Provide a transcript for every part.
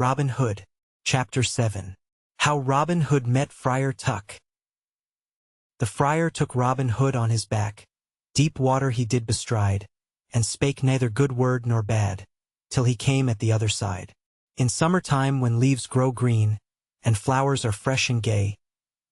Robin Hood, Chapter 7. How Robin Hood Met Friar Tuck. The friar took Robin Hood on his back, deep water he did bestride, and spake neither good word nor bad, till he came at the other side. In summer time when leaves grow green, and flowers are fresh and gay,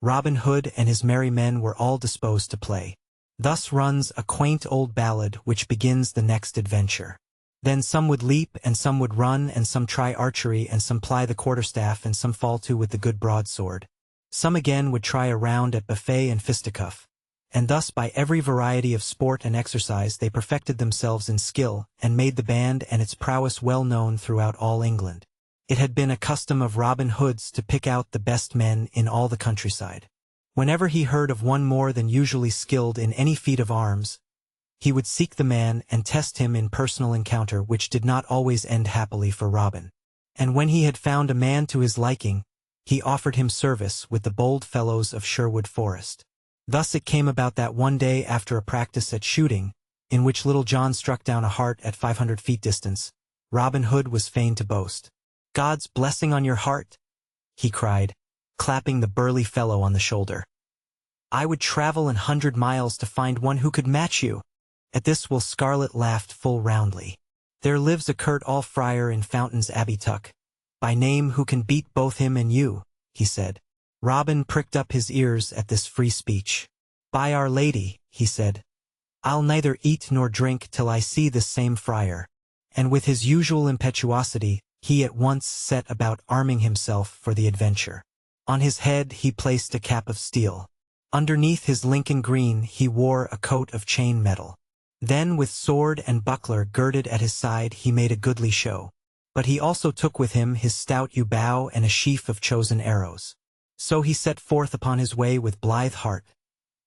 Robin Hood and his merry men were all disposed to play. Thus runs a quaint old ballad which begins the next adventure. Then some would leap, and some would run, and some try archery, and some ply the quarterstaff, and some fall to with the good broadsword. Some again would try a round at buffet and fisticuff. And thus by every variety of sport and exercise they perfected themselves in skill, and made the band and its prowess well known throughout all England. It had been a custom of Robin Hood's to pick out the best men in all the countryside. Whenever he heard of one more than usually skilled in any feat of arms, he would seek the man and test him in personal encounter, which did not always end happily for Robin. And when he had found a man to his liking, he offered him service with the bold fellows of Sherwood Forest. Thus it came about that one day after a practice at shooting, in which Little John struck down a hart at 500 feet distance, Robin Hood was fain to boast. "God's blessing on your heart," he cried, clapping the burly fellow on the shoulder. "I would travel 100 miles to find one who could match you." At this Will Scarlet laughed full roundly. "There lives a curt all friar in Fountain's Abbey Tuck, by name who can beat both him and you," he said. Robin pricked up his ears at this free speech. "By Our Lady," he said, "I'll neither eat nor drink till I see this same friar." And with his usual impetuosity, he at once set about arming himself for the adventure. On his head he placed a cap of steel. Underneath his Lincoln green he wore a coat of chain metal. Then with sword and buckler girded at his side he made a goodly show. But he also took with him his stout yew bow and a sheaf of chosen arrows. So he set forth upon his way with blithe heart,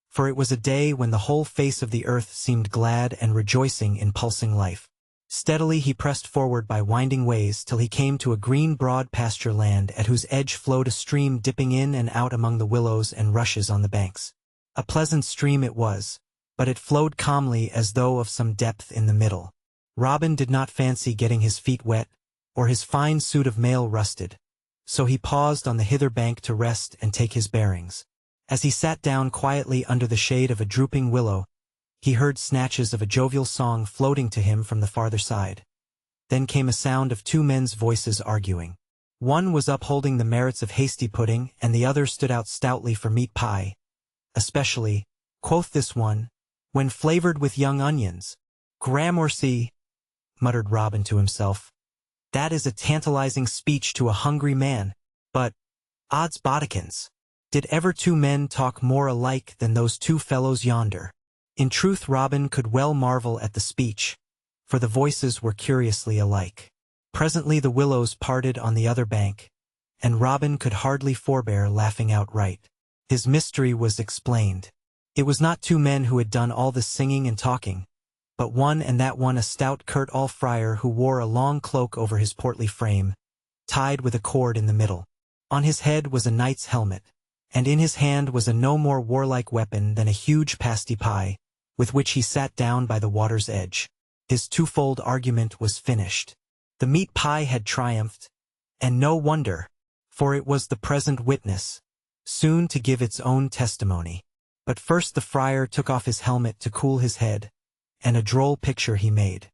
for it was a day when the whole face of the earth seemed glad and rejoicing in pulsing life. Steadily he pressed forward by winding ways till he came to a green broad pasture land at whose edge flowed a stream dipping in and out among the willows and rushes on the banks. A pleasant stream it was, but it flowed calmly as though of some depth in the middle. Robin did not fancy getting his feet wet, or his fine suit of mail rusted, so he paused on the hither bank to rest and take his bearings. As he sat down quietly under the shade of a drooping willow, he heard snatches of a jovial song floating to him from the farther side. Then came a sound of two men's voices arguing. One was upholding the merits of hasty pudding, and the other stood out stoutly for meat pie. "Especially," quoth this one, "when flavored with young onions." "Gramercy," muttered Robin to himself. "That is a tantalizing speech to a hungry man, but, odds bodikins, did ever two men talk more alike than those two fellows yonder?" In truth Robin could well marvel at the speech, for the voices were curiously alike. Presently the willows parted on the other bank, and Robin could hardly forbear laughing outright. His mystery was explained. It was not two men who had done all this singing and talking, but one, and that one a stout curt all friar who wore a long cloak over his portly frame, tied with a cord in the middle. On his head was a knight's helmet, and in his hand was a no more warlike weapon than a huge pasty pie, with which he sat down by the water's edge. His twofold argument was finished. The meat pie had triumphed, and no wonder, for it was the present witness, soon to give its own testimony. But first the friar took off his helmet to cool his head, and a droll picture he made.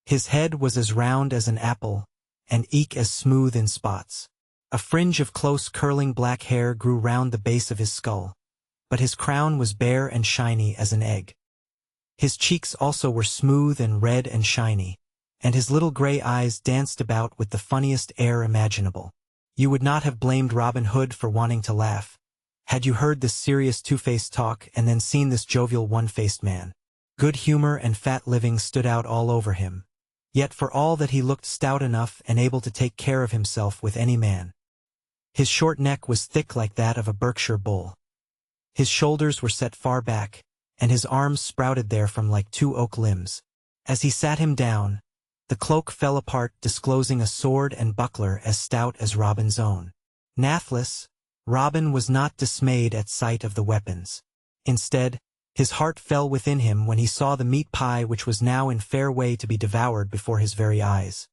His head was as round as an apple, and eke as smooth in spots. A fringe of close curling black hair grew round the base of his skull, but his crown was bare and shiny as an egg. His cheeks also were smooth and red and shiny, and his little gray eyes danced about with the funniest air imaginable. You would not have blamed Robin Hood for wanting to laugh, had you heard this serious two-faced talk and then seen this jovial one-faced man. Good humor and fat living stood out all over him, yet for all that he looked stout enough and able to take care of himself with any man. His short neck was thick like that of a Berkshire bull. His shoulders were set far back, and his arms sprouted therefrom like two oak limbs. As he sat him down, the cloak fell apart, disclosing a sword and buckler as stout as Robin's own. Nathless, Robin was not dismayed at sight of the weapons. Instead, his heart fell within him when he saw the meat pie which was now in fair way to be devoured before his very eyes.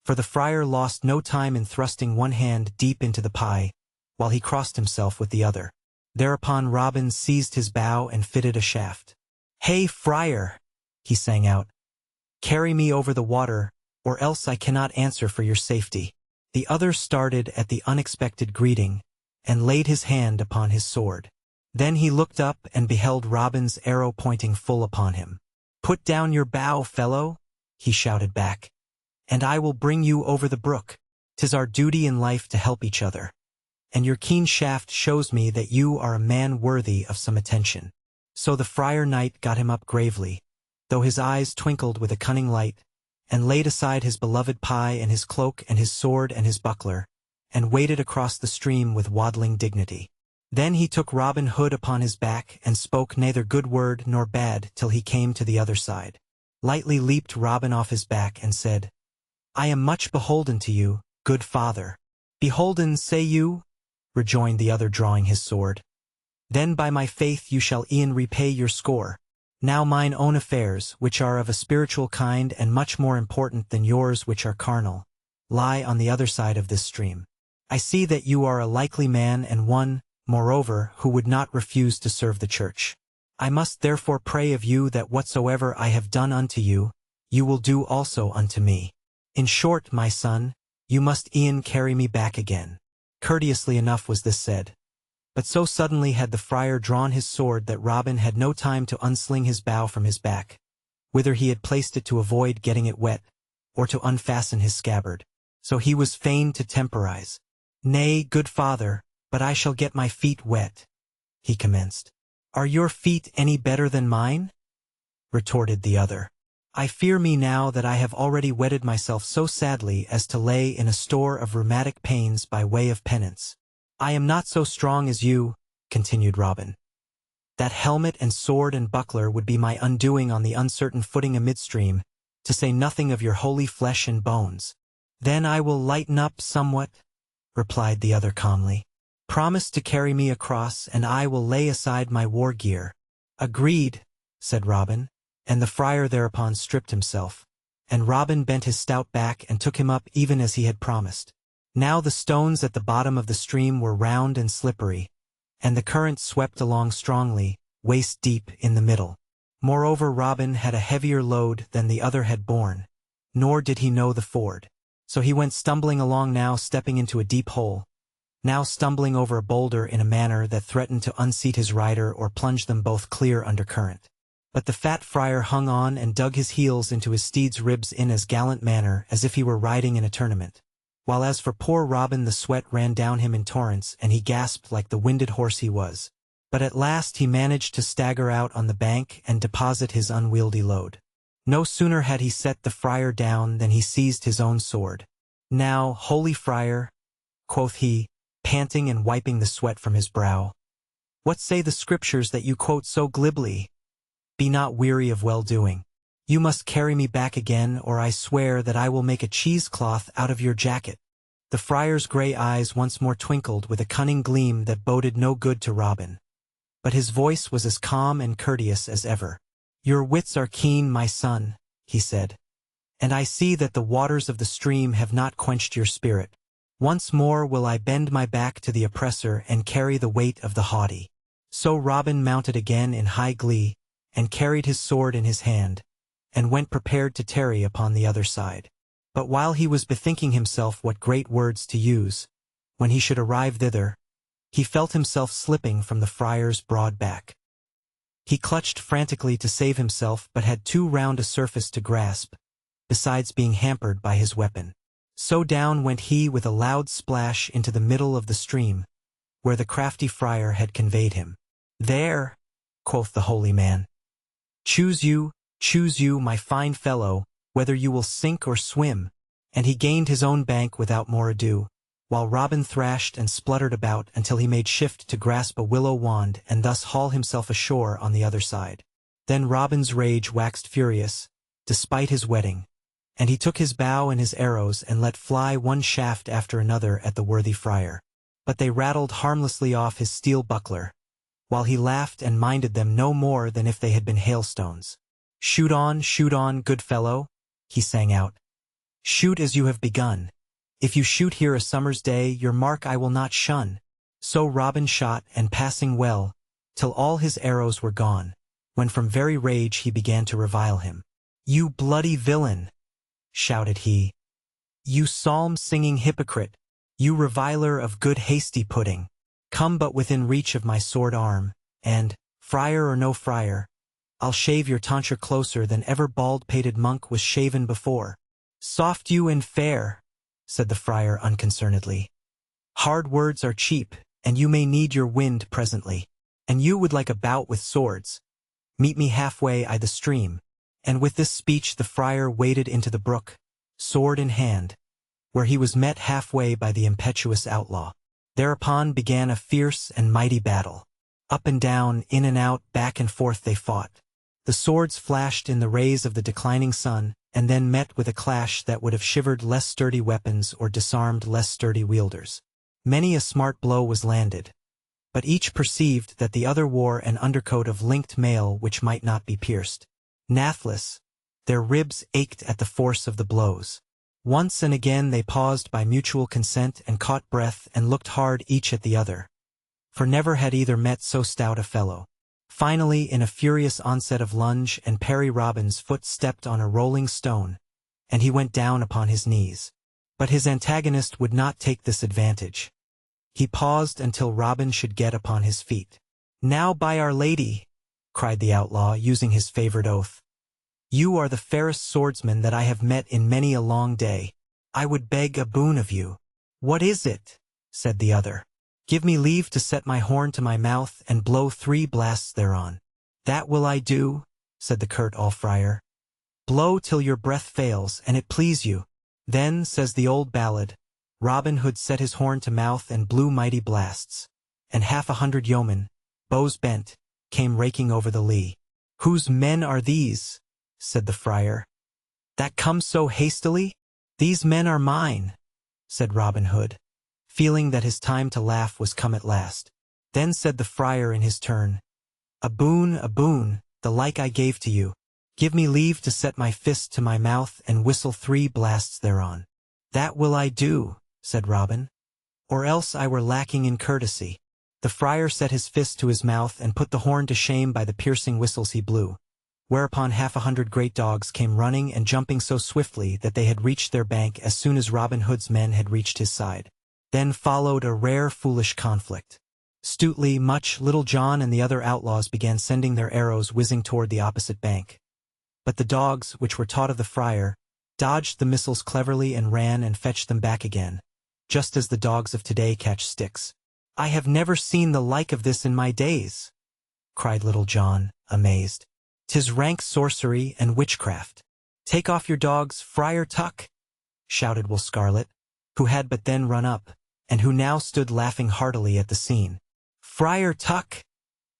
For the friar lost no time in thrusting one hand deep into the pie, while he crossed himself with the other. Thereupon Robin seized his bow and fitted a shaft. "Hey, friar!" he sang out. "Carry me over the water, or else I cannot answer for your safety." The other started at the unexpected greeting, and laid his hand upon his sword. Then he looked up and beheld Robin's arrow pointing full upon him. "Put down your bow, fellow," he shouted back, "and I will bring you over the brook. 'Tis our duty in life to help each other, and your keen shaft shows me that you are a man worthy of some attention." So the friar knight got him up gravely, though his eyes twinkled with a cunning light, and laid aside his beloved pie and his cloak and his sword and his buckler, and waded across the stream with waddling dignity. Then he took Robin Hood upon his back, and spoke neither good word nor bad till he came to the other side. Lightly leaped Robin off his back, and said, "I am much beholden to you, good father." "Beholden, say you?" rejoined the other, drawing his sword. "Then by my faith you shall e'en repay your score. Now mine own affairs, which are of a spiritual kind and much more important than yours which are carnal, lie on the other side of this stream. I see that you are a likely man, and one, moreover, who would not refuse to serve the church. I must therefore pray of you that whatsoever I have done unto you, you will do also unto me. In short, my son, you must e'en carry me back again." Courteously enough was this said, but so suddenly had the friar drawn his sword that Robin had no time to unsling his bow from his back, whither he had placed it to avoid getting it wet, or to unfasten his scabbard. So he was fain to temporize. "Nay, good father, but I shall get my feet wet," he commenced. "Are your feet any better than mine?" retorted the other. "I fear me now that I have already wetted myself so sadly as to lay in a store of rheumatic pains by way of penance." "I am not so strong as you," continued Robin. "That helmet and sword and buckler would be my undoing on the uncertain footing amidstream, to say nothing of your holy flesh and bones." "Then I will lighten up somewhat," replied the other calmly. "Promise to carry me across, and I will lay aside my war gear." "Agreed," said Robin, and the friar thereupon stripped himself, and Robin bent his stout back and took him up even as he had promised. Now the stones at the bottom of the stream were round and slippery, and the current swept along strongly, waist deep in the middle. Moreover, Robin had a heavier load than the other had borne, nor did he know the ford. So he went stumbling along, now stepping into a deep hole, now stumbling over a boulder in a manner that threatened to unseat his rider or plunge them both clear under current. But the fat friar hung on and dug his heels into his steed's ribs in as gallant manner as if he were riding in a tournament, while as for poor Robin, the sweat ran down him in torrents and he gasped like the winded horse he was. But at last he managed to stagger out on the bank and deposit his unwieldy load. No sooner had he set the friar down than he seized his own sword. "Now, holy friar," quoth he, panting and wiping the sweat from his brow, "what say the scriptures that you quote so glibly? Be not weary of well-doing. You must carry me back again, or I swear that I will make a cheesecloth out of your jacket." The friar's gray eyes once more twinkled with a cunning gleam that boded no good to Robin, but his voice was as calm and courteous as ever. "Your wits are keen, my son," he said, "and I see that the waters of the stream have not quenched your spirit. Once more will I bend my back to the oppressor and carry the weight of the haughty." So Robin mounted again in high glee, and carried his sword in his hand, and went prepared to tarry upon the other side. But while he was bethinking himself what great words to use, when he should arrive thither, he felt himself slipping from the friar's broad back. He clutched frantically to save himself, but had too round a surface to grasp, besides being hampered by his weapon. So down went he with a loud splash into the middle of the stream, where the crafty friar had conveyed him. "There," quoth the holy man. Choose you, my fine fellow, whether you will sink or swim." And he gained his own bank without more ado, while Robin thrashed and spluttered about until he made shift to grasp a willow wand and thus haul himself ashore on the other side. Then Robin's rage waxed furious, despite his wetting, and he took his bow and his arrows and let fly one shaft after another at the worthy friar. But they rattled harmlessly off his steel buckler, while he laughed and minded them no more than if they had been hailstones. Shoot on, good fellow," he sang out, Shoot as you have begun. If you shoot here a summer's day, your mark I will not shun. So Robin shot, and passing well, till all his arrows were gone, when from very rage he began to revile him. You bloody villain, shouted he. You psalm-singing hypocrite, you reviler of good hasty pudding, come but within reach of my sword arm, and, friar or no friar, I'll shave your tonsure closer than ever bald-pated monk was shaven before. Soft you and fair, said the friar unconcernedly. Hard words are cheap, and you may need your wind presently. And you would like a bout with swords. Meet me halfway I the stream. And with this speech the friar waded into the brook, sword in hand, where he was met halfway by the impetuous outlaw. Thereupon began a fierce and mighty battle. Up and down, in and out, back and forth they fought. The swords flashed in the rays of the declining sun, and then met with a clash that would have shivered less sturdy weapons or disarmed less sturdy wielders. Many a smart blow was landed, but each perceived that the other wore an undercoat of linked mail which might not be pierced. Nathless, their ribs ached at the force of the blows. Once and again they paused by mutual consent and caught breath and looked hard each at the other, for never had either met so stout a fellow. Finally, in a furious onset of lunge and parry, Robin's foot stepped on a rolling stone, and he went down upon his knees. But his antagonist would not take this advantage. He paused until Robin should get upon his feet. Now by Our Lady, cried the outlaw, using his favored oath, you are the fairest swordsman that I have met in many a long day. I would beg a boon of you. What is it? Said the other. Give me leave to set my horn to my mouth and blow 3 blasts thereon. That will I do, said the curt all-friar. Blow till your breath fails, and it please you. Then, says the old ballad, Robin Hood set his horn to mouth and blew mighty blasts, and 100 yeomen, bows bent, came raking over the lea. Whose men are these? Said the friar. That come so hastily? These men are mine, said Robin Hood, feeling that his time to laugh was come at last. Then said the friar in his turn, a boon, the like I gave to you. Give me leave to set my fist to my mouth and whistle 3 blasts thereon. That will I do, said Robin, or else I were lacking in courtesy. The friar set his fist to his mouth and put the horn to shame by the piercing whistles he blew, whereupon 100 great dogs came running and jumping so swiftly that they had reached their bank as soon as Robin Hood's men had reached his side. Then followed a rare foolish conflict. Stoutly, Much, Little John, and the other outlaws began sending their arrows whizzing toward the opposite bank. But the dogs, which were taught of the friar, dodged the missiles cleverly and ran and fetched them back again, just as the dogs of today catch sticks. I have never seen the like of this in my days, cried Little John, amazed. 'Tis rank sorcery and witchcraft. Take off your dogs, Friar Tuck, shouted Will Scarlet, who had but then run up, and who now stood laughing heartily at the scene. Friar Tuck,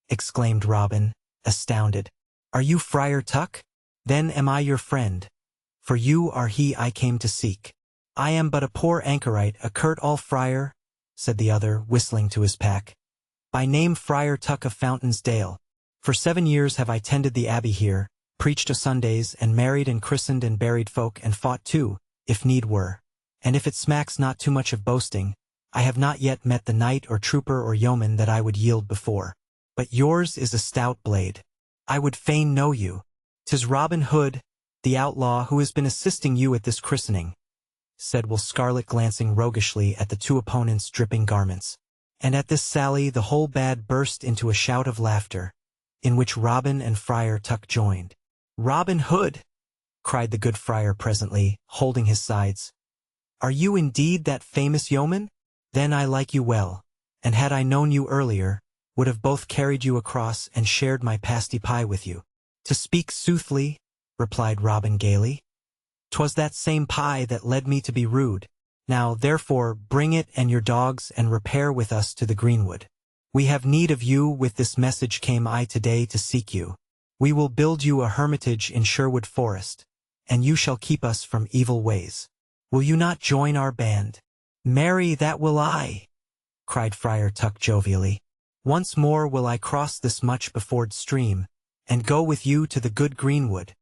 exclaimed Robin, astounded. Are you Friar Tuck? Then am I your friend, for you are he I came to seek. I am but a poor anchorite, a curt all-friar, said the other, whistling to his pack. By name Friar Tuck of Fountain's Dale. For 7 years have I tended the abbey here, preached o' Sundays, and married and christened and buried folk, and fought too, if need were. And if it smacks not too much of boasting, I have not yet met the knight or trooper or yeoman that I would yield before. But yours is a stout blade. I would fain know you. 'Tis Robin Hood, the outlaw, who has been assisting you at this christening, said Will Scarlet, glancing roguishly at the 2 opponents' dripping garments. And at this sally the whole band burst into a shout of laughter, in which Robin and Friar Tuck joined. Robin Hood, cried the good friar presently, holding his sides. Are you indeed that famous yeoman? Then I like you well, and had I known you earlier, would have both carried you across and shared my pasty pie with you. To speak soothly, replied Robin gaily, 'twas that same pie that led me to be rude. Now, therefore, bring it and your dogs and repair with us to the greenwood. We have need of you. With this message came I today to seek you. We will build you a hermitage in Sherwood Forest, and you shall keep us from evil ways. Will you not join our band? Marry, that will I, cried Friar Tuck jovially. Once more will I cross this much beford stream, and go with you to the good greenwood.